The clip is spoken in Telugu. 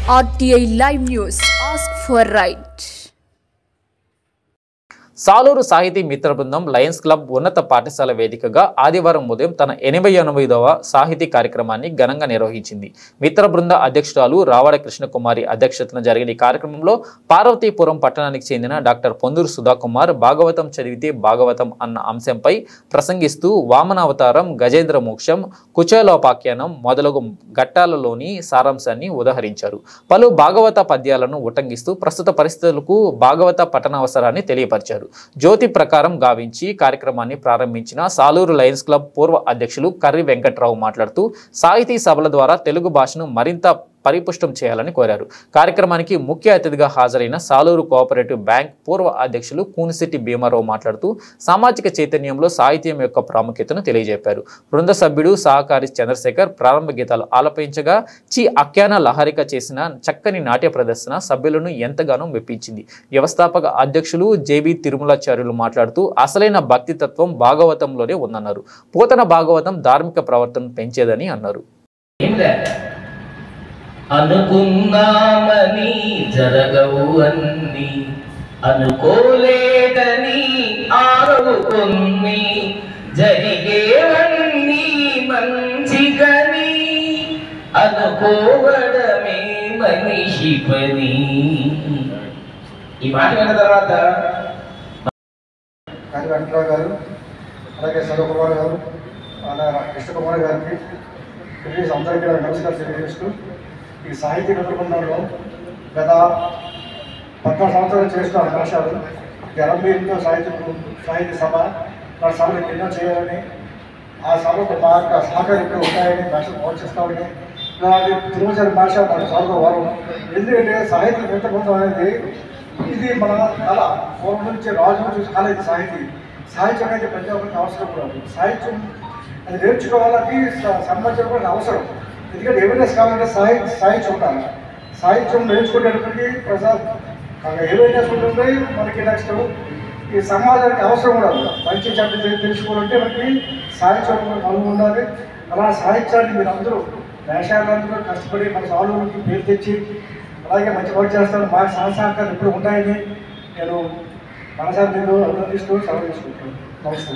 RTI Live News. Ask for right. Saluru సాహితీ మిత్ర బృందం లయన్స్ క్లబ్ ఉన్నత పాఠశాల వేదికగా ఆదివారం ఉదయం తన 88వ సాహితీ కార్యక్రమాన్ని ఘనంగా నిర్వహించింది. మిత్ర బృంద అధ్యక్షురాలు రావాడ కృష్ణకుమారి అధ్యక్షతన జరిగిన ఈ కార్యక్రమంలో పార్వతీపురం పట్టణానికి చెందిన డాక్టర్ పొందూరు సుధాకుమార్ భాగవతం చదివితే భాగవతం అన్న అంశంపై ప్రసంగిస్తూ వామనావతారం, గజేంద్ర మోక్షం, కుచేలోపాఖ్యానం మొదలగు ఘట్టాలలోని సారాంశాన్ని ఉదహరించారు. పలు భాగవత పద్యాలను ఉటంకిస్తూ ప్రస్తుత పరిస్థితులకు భాగవత పఠనావసరాన్ని తెలియపరిచారు. జ్యోతి ప్రకారం గావించి కార్యక్రమాన్ని ప్రారంభించిన సాలూరు లయన్స్ క్లబ్ పూర్వ అధ్యక్షులు కర్రి వెంకట్రావు మాట్లాడుతూ సాహితీ సభల ద్వారా తెలుగు భాషను మరింత పరిపుష్టం చేయాలని కోరారు. కార్యక్రమానికి ముఖ్య అతిథిగా హాజరైన సాలూరు కోఆపరేటివ్ బ్యాంక్ పూర్వ అధ్యక్షులు కూనిశెట్టి భీమారావు మాట్లాడుతూ సామాజిక చైతన్యంలో సాహిత్యం యొక్క ప్రాముఖ్యతను తెలియజెప్పారు. బృంద సభ్యుడు సహకారి చంద్రశేఖర్ ప్రారంభ గీతాలు ఆలపించగా చి అఖ్యాన లహరిక చేసిన చక్కని నాట్య ప్రదర్శన సభ్యులను ఎంతగానో మెప్పించింది. వ్యవస్థాపక అధ్యక్షులు జేబీ తిరుమలాచార్యులు మాట్లాడుతూ అసలైన భక్తి తత్వం భాగవతంలోనే ఉందన్నారు. పోతన భాగవతం ధార్మిక ప్రవర్తన పెంచేదని అన్నారు. అనుకున్నామని జరగవు అన్ని, అనుకోలేదని ఆరవు కొన్ని, జరిగేవన్నీ మంచిగని అనుకోవడమే మనిషి పని. ఈ మాట విన్న తర్వాత వెంకటరావు గారు, అలాగే సర్వకుమార్ గారు, కృష్ణకుమార్ గారికి అందరికీ నమస్కారం తెలియజేస్తూ, ఈ సాహితీ మిత్ర బృందంలో గత 14 సంవత్సరాలు చేస్తున్న భాషలు 88వ సాహితీ సభ, ఆ సభలు ఎన్నో చేయాలని, ఆ సభకు మా యొక్క సహకారం ఇక్కడ ఉంటాయని భాషలు ప్రోత్సహిస్తామని, తిరుమల భాష మనకు చాలా వారం. ఎందుకంటే సాహితీ మిత్ర బృందం అనేది ఇది మన కళ, పూర్వం నుంచి రాజు చూసి కళ. ఇది సాహిత్యం అనేది ప్రతి ఒక్కరికి అవసరం కూడా. సాహిత్యం అది నేర్చుకోవాలని సంబంధించిన కూడా అవసరం. ఎందుకంటే అవేర్నెస్ కావాలంటే సాహిత్యం ఉండాలి. సాహిత్యం నేర్చుకునేటప్పటికీ అవేర్నెస్ ఉంటుంది. మనకి నెక్స్ట్ ఈ సమాజానికి అవసరం ఉండాలి. మంచి చెడ్డ తెలుసుకోవాలంటే మనకి సాహిత్యం అనుభవం ఉండాలి. అలా సాహిత్యాన్ని మీరు అందరూ వేషాలందరూ కష్టపడి మన సాలుకి పేరు తెచ్చి అలాగే మంచి వర్క్ చేస్తాను. మాకు సహకారాలు ఎప్పుడు ఉంటాయని నేను మనసారి మీరు అభినందిస్తూ సెలవు తీసుకుంటాను. నమస్తే.